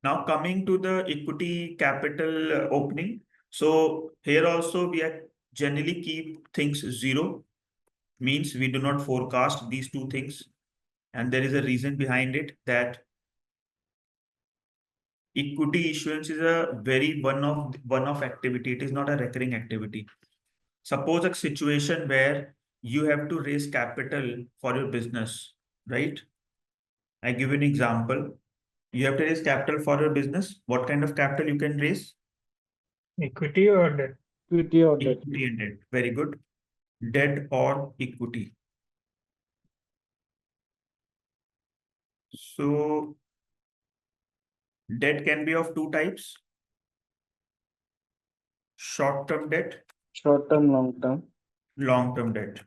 Now coming to the equity capital opening. So here also we are generally keep things zero, means we do not forecast these two things. And there is a reason behind it, that equity issuance is a very one-off activity. It is not a recurring activity. Suppose a situation where you have to raise capital for your business, right? I give you an example. You have to raise capital for your business. What kind of capital you can raise? Equity or debt? Equity or debt. Equity and debt. Very good. Debt or equity. So debt can be of two types. Short-term debt, Short term, long term. long-term debt.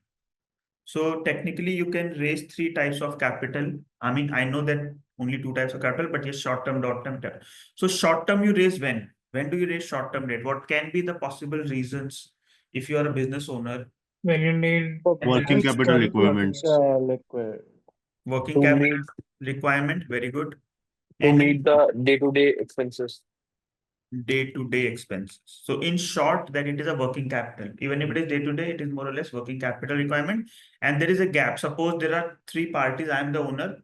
So technically you can raise three types of capital. I mean, I know that only two types of capital, but yes, short-term, long-term debt. So short-term you raise when? When do you raise short-term debt? What can be the possible reasons if you are a business owner? When you need Working capital requirements. Working To capital meet requirement, very good. to And meet the day-to-day expenses. day-to-day expenses. So in short, that it is a working capital. Even if it is day-to-day, it is more or less working capital requirement. And there is a gap. Suppose there are three parties. I am the owner.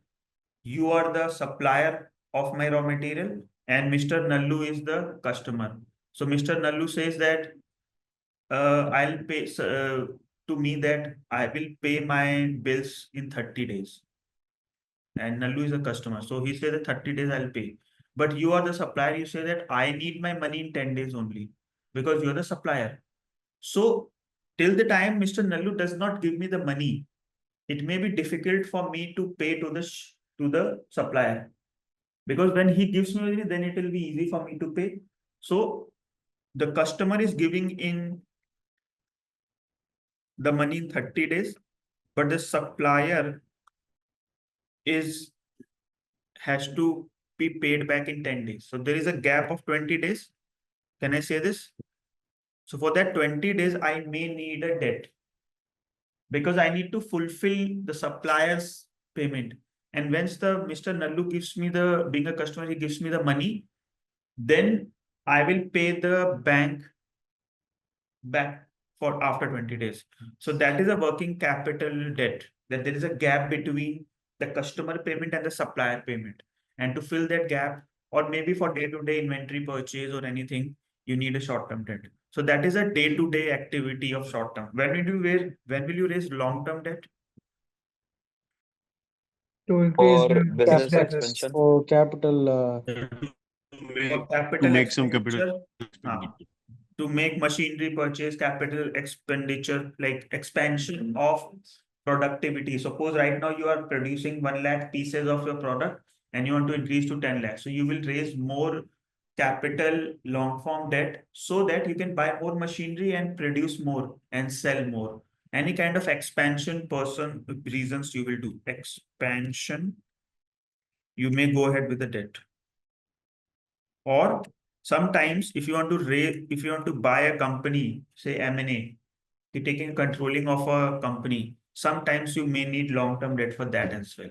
You are the supplier of my raw material, and Mr. Nallu is the customer. So Mr. Nallu says that I'll pay to me that I will pay my bills in 30 days. And Nallu is a customer. So he says that 30 days I'll pay. But you are the supplier. You say that I need my money in 10 days only because you're the supplier. So till the time Mr. Nallu does not give me the money, it may be difficult for me to pay to the supplier. Because when he gives me money, then it will be easy for me to pay. So the customer is giving in the money in 30 days, but the supplier has to be paid back in 10 days. So there is a gap of 20 days. Can I say this? So for that 20 days, I may need a debt because I need to fulfill the supplier's payment. And once the Mr. Nallu gives me being a customer, he gives me the money, then I will pay the bank back for after 20 days. So that is a working capital debt, that there is a gap between the customer payment and the supplier payment. And to fill that gap, or maybe for day-to-day inventory purchase or anything, you need a short-term debt. So that is a day-to-day activity of short-term. When will you raise long-term debt? To increase For the business capital. expansion. For capital. For capital To make some capital expenditure. To make machinery purchase, capital expenditure, like expansion of productivity. Suppose right now you are producing 1 lakh pieces of your product and you want to increase to 10 lakhs. So you will raise more capital long form debt so that you can buy more machinery and produce more and sell more. Any kind of expansion reasons you will do. Expansion, you may go ahead with the debt. Or sometimes if you want to buy a company, say M&A, you're taking controlling of a company, sometimes you may need long-term debt for that as well.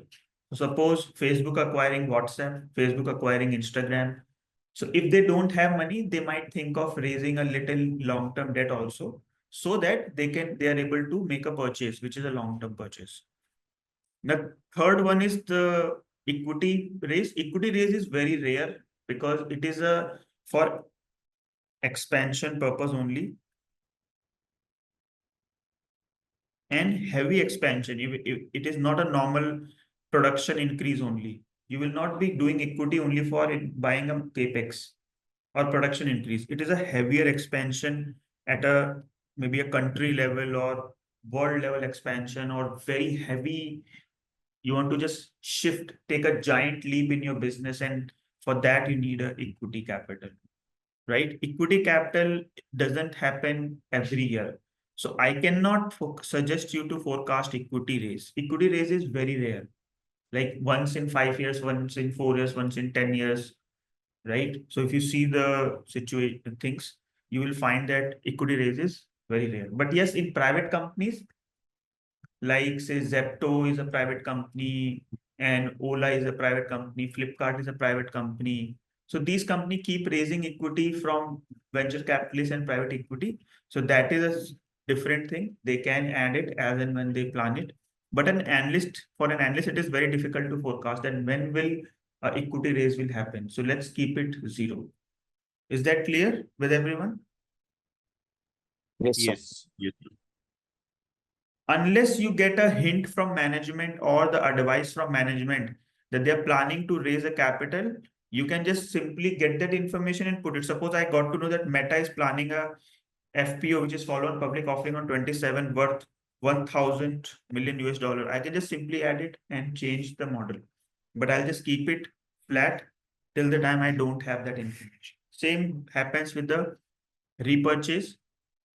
So suppose Facebook acquiring WhatsApp, Facebook acquiring Instagram. So if they don't have money, they might think of raising a little long-term debt also, so that they are able to make a purchase, which is a long-term purchase. The third one is the equity raise. Equity raise is very rare because it is for expansion purpose only. And heavy expansion, it is not a normal production increase only. You will not be doing equity only for buying a capex or production increase. It is a heavier expansion at maybe a country level or world level expansion, or very heavy. You want to just take a giant leap in your business, and for that you need a equity capital, right? Equity capital doesn't happen every year. So I cannot suggest you to forecast equity raise. Equity raise is very rare, like once in 5 years, once in 4 years, once in 10 years, right? So if you see the situation things, you will find that equity raise is very rare. But yes, in private companies, like say Zepto is a private company and Ola is a private company, Flipkart is a private company. So these companies keep raising equity from venture capitalists and private equity. So that is a different thing. They can add it as and when they plan it. But for an analyst, it is very difficult to forecast that when will equity raise will happen. So let's keep it 0. Is that clear with everyone? Yes, sir. Yes, yes. Unless you get a hint from management or the advice from management that they're planning to raise a capital, you can just simply get that information and put it. Suppose I got to know that Meta is planning a FPO, which is follow-on public offering on 27 worth 1,000 million US dollar. I can just simply add it and change the model, but I'll just keep it flat till the time I don't have that information. Same happens with the repurchase.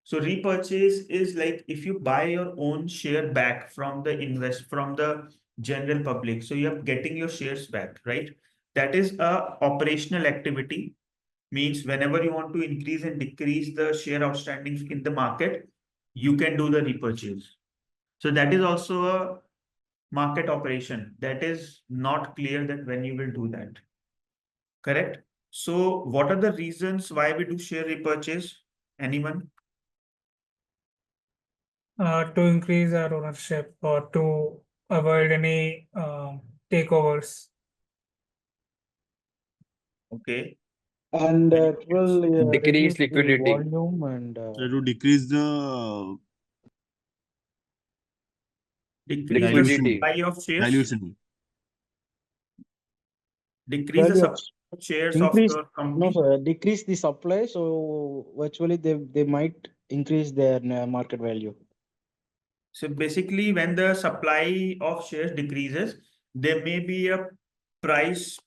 So repurchase is like if you buy your own share back from the general public. So you're getting your shares back, right? That is a operational activity. Means whenever you want to increase and decrease the share outstanding in the market, you can do the repurchase. So that is also a market operation. That is not clear that when you will do that. Correct? So what are the reasons why we do share repurchase? Anyone? To increase our ownership or to avoid any takeovers. Okay. And it will reduce Decrease the liquidity. volume and To decrease the Decrease the Liquidity. supply of shares. dilution. Decrease the value of supply of shares of increase. your No, company. sir, decrease the supply. So virtually they might increase their market value. So basically, when the supply of shares decreases, there may be a price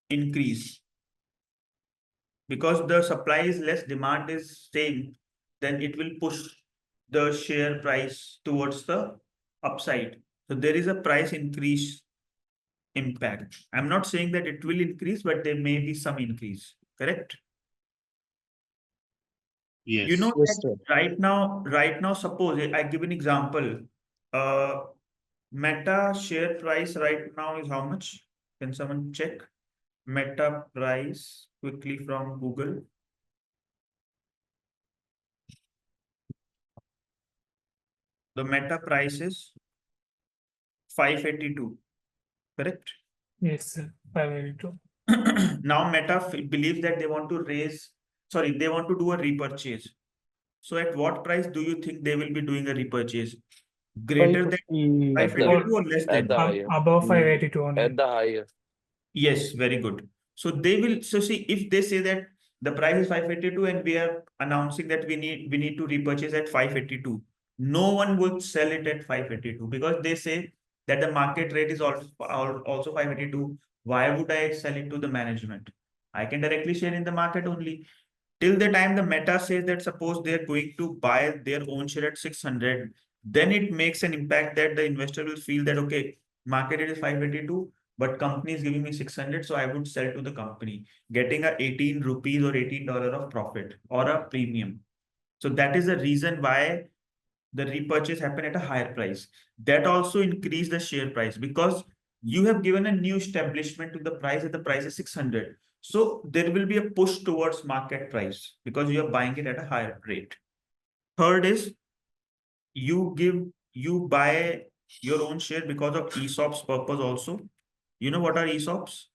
increase. Because the supply is less, demand is same, then it will push the share price towards the upside. So there is a price increase impact. I'm not saying that it will increase, but there may be some increase. Correct? You know Yes. Yes, that sir. right now, suppose I give an example. Meta share price right now is how much? Can someone check? Meta price quickly from Google. The Meta price is 582, correct? Yes, sir. 582. Now Meta believes that they want to they want to do a repurchase. So at what price do you think they will be doing a repurchase? Greater than 550. At the 582 or less at than? the higher. Above 582 only. At the higher. Yes, very good. So they will, so see, if they say that the price is 582 and we are announcing that we need to repurchase at 582, no one would sell it at 582 because they say that the market rate is also 582. Why would I sell it to the management? I can directly share in the market only. Till the time the Meta says that suppose they're going to buy their own share at 600, then it makes an impact that the investor will feel that, okay, market rate is 582, but company is giving me 600, so I would sell to the company, getting a 18 rupees or $18 of profit or a premium. So that is the reason why the repurchase happen at a higher price. That also increase the share price because you have given a new establishment to the price and the price is 600. So there will be a push towards market price because you are buying it at a higher rate. Third is you buy your own share because of ESOPs purpose also. You know what are ESOPs?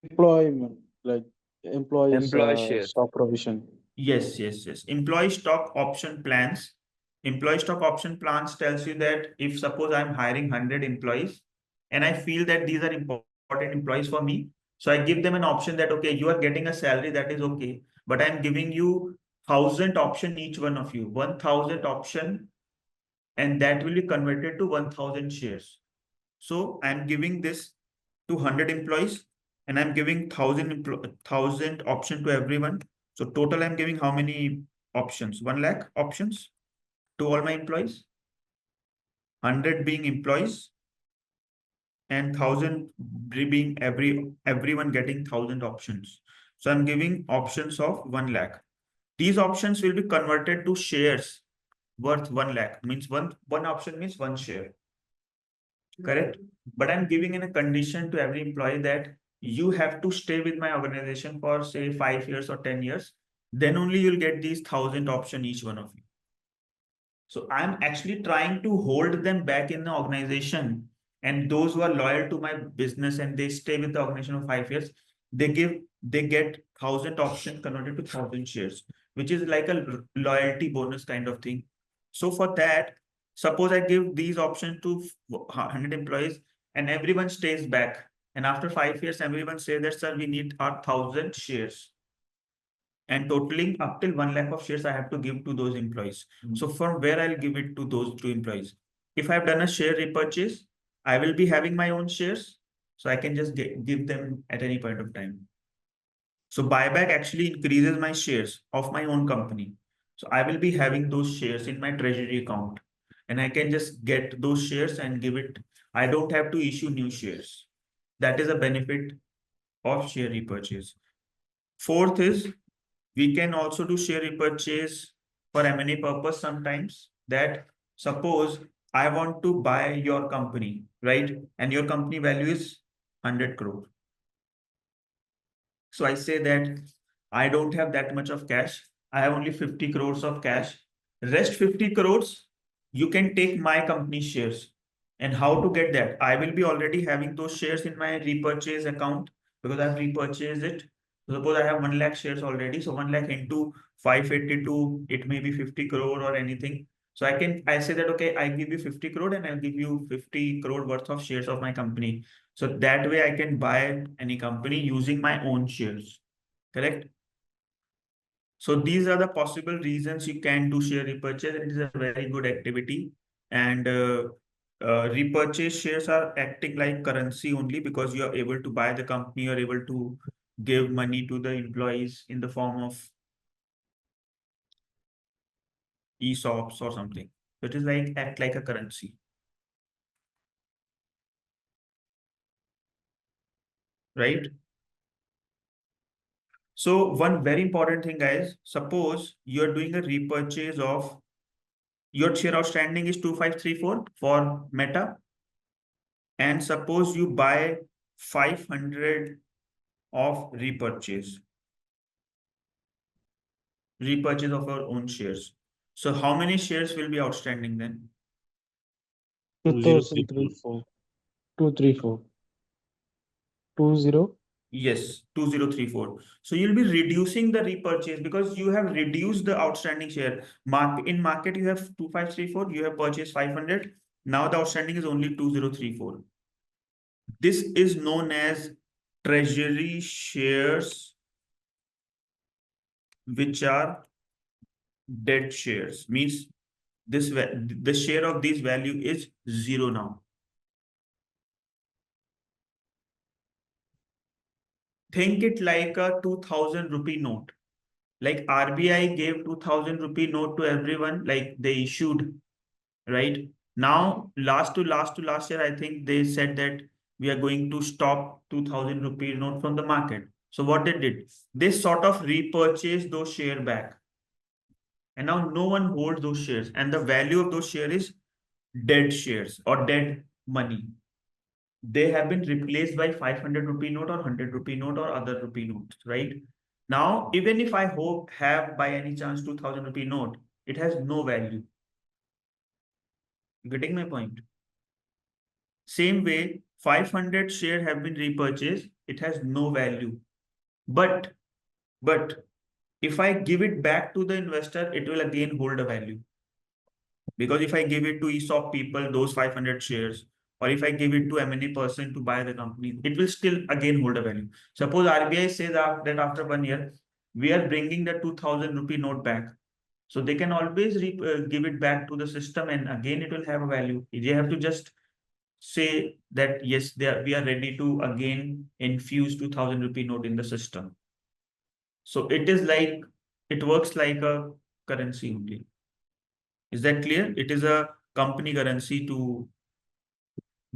Employment, like employees Employee share. stock provision. Yes. Employee stock option plans. Employee stock option plans tells you that if suppose I'm hiring 100 employees and I feel that these are important employees for me, so I give them an option that, okay, you are getting a salary that is okay, but I'm giving you 1,000 option each one of you, 1,000 option, and that will be converted to 1,000 shares. So I'm giving this to 100 employees and I'm giving 1,000 option to everyone. So total I'm giving how many options? 1 lakh options to all my employees. 100 being employees and 1,000 being everyone getting 1,000 options. So I'm giving options of 1 lakh. These options will be converted to shares worth 1 lakh. Means one option means 1 share. Correct? But I'm giving in a condition to every employee that you have to stay with my organization for say 5 years or 10 years. Then only you'll get these 1,000 option each one of you. So I'm actually trying to hold them back in the organization. And those who are loyal to my business and they stay with the organization for 5 years, they get 1,000 options converted to 1,000 shares, which is like a loyalty bonus kind of thing. So for that, suppose I give these options to 100 employees and everyone stays back. And after 5 years, everyone says that, sir, we need our 1,000 shares. And totaling up till 1 lakh of shares I have to give to those employees. So from where I'll give it to those 2 employees? If I've done a share repurchase, I will be having my own shares. So I can just give them at any point of time. So buyback actually increases my shares of my own company. So I will be having those shares in my treasury account. And I can just get those shares and give it. I don't have to issue new shares. That is a benefit of share repurchase. Fourth is, we can also do share repurchase for M&A purpose sometimes. That suppose I want to buy your company, right? And your company value is 100 crore. So I say that I don't have that much of cash. I have only 50 crores of cash. Rest 50 crores, you can take my company shares. And how to get that? I will be already having those shares in my repurchase account because I've repurchased it. Suppose I have 1 lakh shares already. So 1 lakh into 582, it may be 50 crore or anything. So I say that, okay, I give you 50 crore and I'll give you 50 crore worth of shares of my company. So that way I can buy any company using my own shares, correct? So these are the possible reasons you can do share repurchase. It is a very good activity. And repurchase shares are acting like currency only because you are able to buy the company, you are able to give money to the employees in the form of ESOPs or something. So it is like act like a currency. Right? So one very important thing, guys, suppose you're doing a repurchase of your share outstanding is 2534 for Meta. And suppose you buy 500 of repurchase of our own shares. So how many shares will be outstanding then? 2034. 234. 20. Yes, 2034. So you'll be reducing the repurchase because you have reduced the outstanding share. In market, you have 2534, you have purchased 500. Now the outstanding is only 2034. This is known as treasury shares, which are dead shares. Means the share of this value is 0 now. Think it like a 2000 rupee note. Like RBI gave 2000 rupee note to everyone, like they issued, right? Now, last year, I think they said that we are going to stop 2000 rupee note from the market. So what they did, they sort of repurchased those shares back. And now no one holds those shares. And the value of those shares is dead shares or dead money. They have been replaced by 500 rupee note or 100 rupee note or other rupee notes, right? Now, even if I have by any chance 2000 rupee note, it has no value. Getting my point? Same way, 500 share have been repurchased, it has no value. But if I give it back to the investor, it will again hold a value. Because if I give it to ESOP people, those 500 shares, or if I give it to M&A person to buy the company, it will still again hold a value. Suppose RBI says that after 1 year, we are bringing the 2000 rupee note back. So they can always give it back to the system and again it will have a value. They have to just say that, yes, we are ready to again infuse 2000 rupee note in the system. So it works like a currency only. Is that clear? It is a company currency to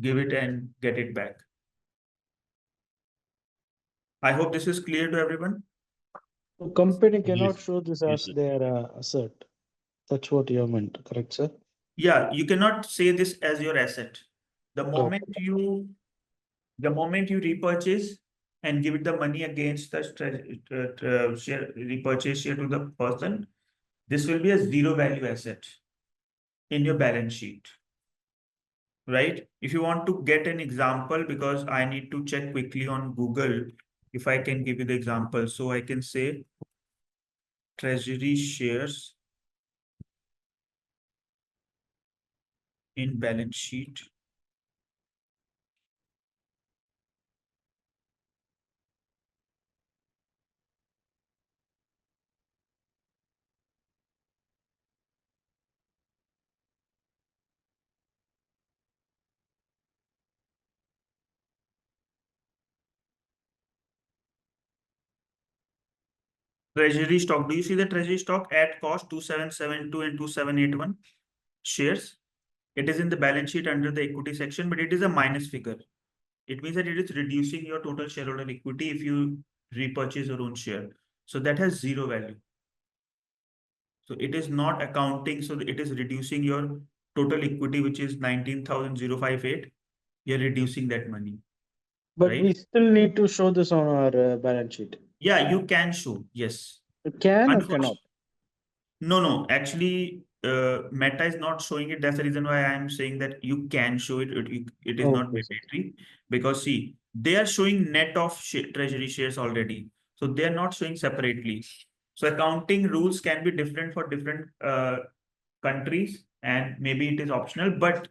give it and get it back. I hope this is clear to everyone. So company cannot Yes. show this Yes, as sir. their asset. That's what you meant, correct, sir? Yeah, you cannot say this as your asset. The moment you repurchase, and give it the money against the share repurchase share to the person, this will be a zero value asset in your balance sheet. Right? If you want to get an example, because I need to check quickly on Google if I can give you the example. So I can say treasury shares in balance sheet. Treasury stock. Do you see the treasury stock at cost 2772 and 2781 shares? It is in the balance sheet under the equity section, but it is a minus figure. It means that it is reducing your total shareholder equity if you repurchase your own share. So that has zero value. So it is not accounting. So it is reducing your total equity, which is 19,058. You're reducing that money. But Right? we still need to show this on our balance sheet. Yeah, you can show. Yes. It can or cannot? No. Actually, Meta is not showing it. That's the reason why I am saying that you can show it. It is not Okay, sir. mandatory, because see, they are showing net of treasury shares already. So they are not showing separately. So accounting rules can be different for different countries, and maybe it is optional, but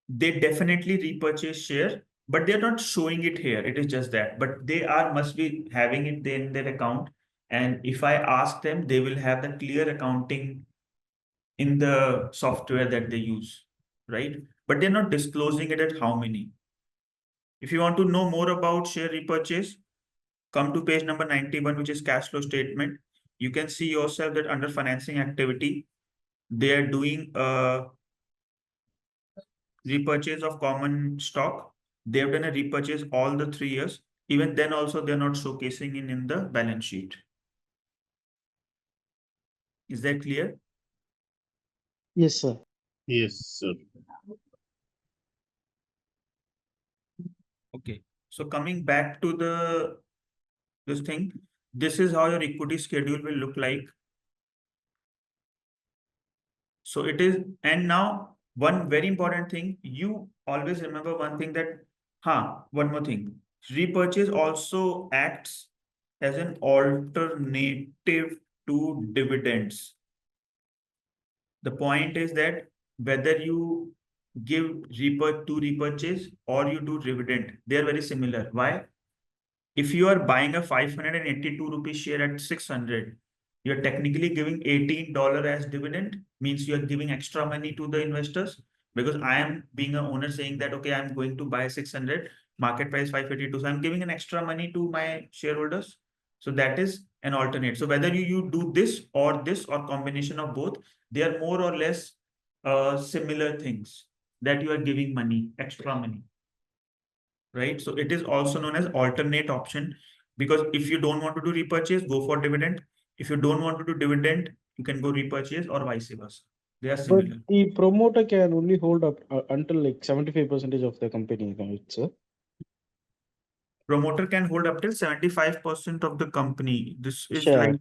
they definitely repurchase share, but they're not showing it here. It is just that, but they must be having it in their account. And if I ask them, they will have the clear accounting in the software that they use, right? But they're not disclosing it at how many. If you want to know more about share repurchase, come to page number 91, which is cash flow statement. You can see yourself that under financing activity, they are doing a repurchase of common stock. They have done a repurchase all the 3 years. Even then also, they're not showcasing in the balance sheet. Is that clear? Yes, sir. Yes, sir. Okay. So coming back to this thing, this is how your equity schedule will look like. So it is, and now one very important thing, you always remember one thing, that, one more thing. Repurchase also acts as an alternative to dividends. The point is that whether you give repurchase or you do dividend, they are very similar. Why? If you are buying a 582 rupees share at 600, you're technically giving $18 as dividend, means you are giving extra money to the investors, because I am being an owner saying that, okay, I'm going to buy 600, market price 582. So I'm giving an extra money to my shareholders. So that is an alternate. So whether you do this or combination of both, they are more or less similar things that you are giving money, extra money. Right? So it is also known as alternate option, because if you don't want to do repurchase, go for dividend. If you don't want to do dividend, you can go repurchase, or vice versa. They are But similar. the promoter can only hold up until like 75% of the company, right, sir? Promoter can hold up till 75% of the company. This is Sure. like,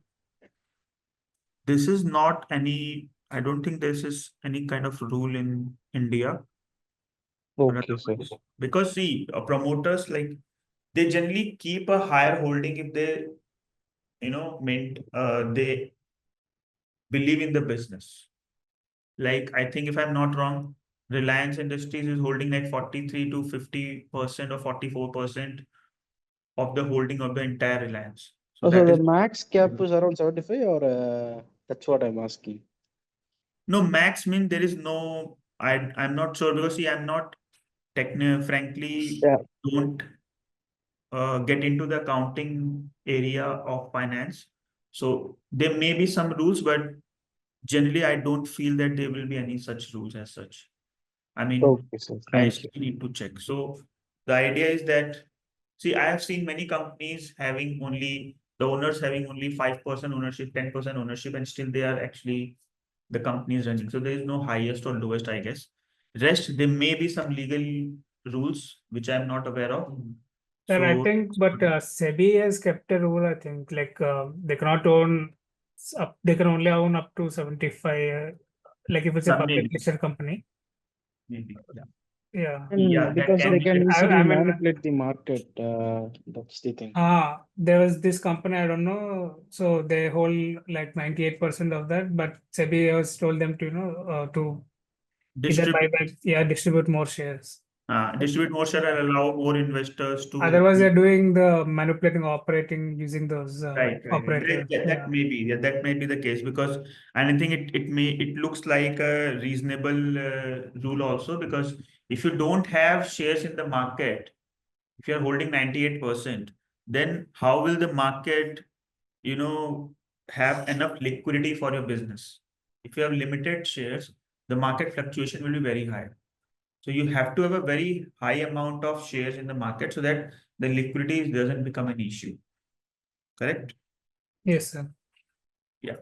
this is not any, I don't think this is any kind of rule in India. Okay, sir. Because see, promoters, like, they generally keep a higher holding if they, they believe in the business. Like, I think if I'm not wrong, Reliance Industries is holding like 43 to 50% or 44% of the holding of the entire Reliance. So So that the is, max cap is around 75, or that's what I'm asking. no, max mean there is no, I'm not sure, because see, I'm not frankly, Yeah. don't get into the accounting area of finance. So there may be some rules, but generally I don't feel that there will be any such rules as such. I mean, Okay, sir. I Thank you. still need to check. So the idea is that, see, I have seen many companies having only, the owners having only 5% ownership, 10% ownership, and still they are actually, the company is running. So there is no highest or lowest, I guess. Rest, there may be some legal rules which I'm not aware of. Sir, I So- think, but SEBI has kept a rule, I think, like they cannot own they can only own up to 75, like if it's a public Maybe. listed company. Maybe, yeah. Yeah. And Yeah, that because can they be can the- easily I mean, manipulate the market, that's the thing. There was this company, I don't know, so they hold like 98% of that, but SEBI has told them to, to either buy back, distribute more shares. Distribute more share and allow more investors to. Otherwise, they're doing the manipulating, operating using those Right. operators. That may be, that may be the case, because and I think it looks like a reasonable rule also, because if you don't have shares in the market, if you're holding 98%, then how will the market, have enough liquidity for your business? If you have limited shares, the market fluctuation will be very high. So you have to have a very high amount of shares in the market so that the liquidity doesn't become an issue. Correct? Yes, sir. Yeah.